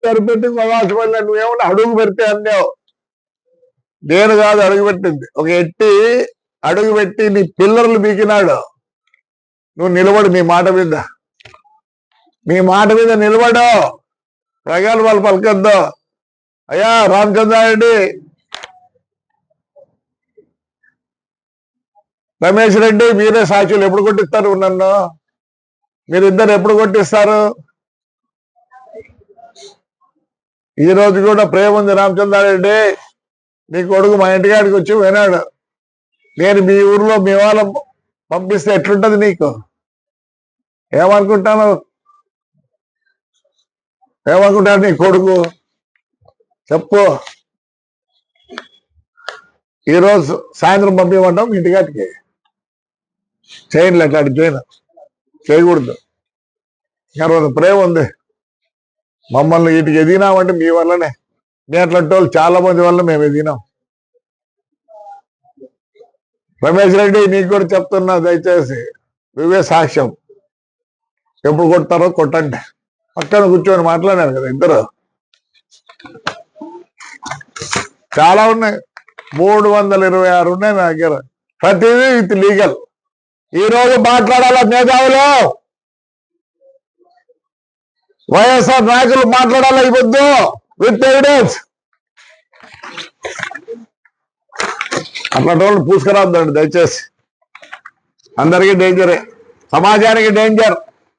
సరిపెట్టి అవకాశం నువ్వేమన్నా అడుగు పెడితే అన్నావు. నేను కాదు అడుగు పెట్టింది, ఒక ఎట్టి అడుగు పెట్టి నీ పిల్లర్లు బీకినాడు. నువ్వు నిలబడు, నీ మాట మీద నిలబడు, ప్రగల్భాలు పలకొద్దు. అయ్యా రామచంద్రారెడ్డి, రమేష్ రెడ్డి, మీరే సాక్షులు. ఎప్పుడు కొట్టిస్తారు నన్ను? మీరిద్దరు ఎప్పుడు కొట్టిస్తారు? ఈ రోజు కూడా ప్రేమ ఉంది రామచంద్రారెడ్డి. నీ కొడుకు మా ఇంటికాడికి వచ్చి వినాడు, నేను మీ ఊర్లో మీ వాళ్ళ పంపిస్తే ఎట్లుంటది నీకు? ఏమనుకుంటాను నీ కొడుకు? చెప్పు. ఈరోజు సాయంత్రం పంపించమంటాం ఇంటికాటికి. చేయనులే, అట్లాంటి చేయకూడదు. ఇంకా ప్రేమ ఉంది. మమ్మల్ని వీటికి ఎదిగినామంటే మీ వల్లనే. మీ అట్లాంటి వాళ్ళు చాలా మంది వల్ల మేము ఎదిగినాం. రమేష్ రెడ్డి, నీకు కూడా చెప్తున్నా, దయచేసి నువ్వే సాక్ష్యం. ఎప్పుడు కొడతారో కొట్టండి. పక్కన కూర్చొని మాట్లాడారు కదా ఇద్దరు. చాలా ఉన్నాయి, 326 ఉన్నాయి నా దగ్గర. ప్రతిదీ విత్ లీగల్. ఈ రోజు మాట్లాడాల మేధావులు, వైఎస్ఆర్ నాయకులు మాట్లాడాలా ఈ పొద్దు విత్ ఎవిడెన్స్. అట్లాంటి వాళ్ళు పూసుకురాద్దండి దయచేసి. అందరికీ డేంజరే, సమాజానికి డేంజర్.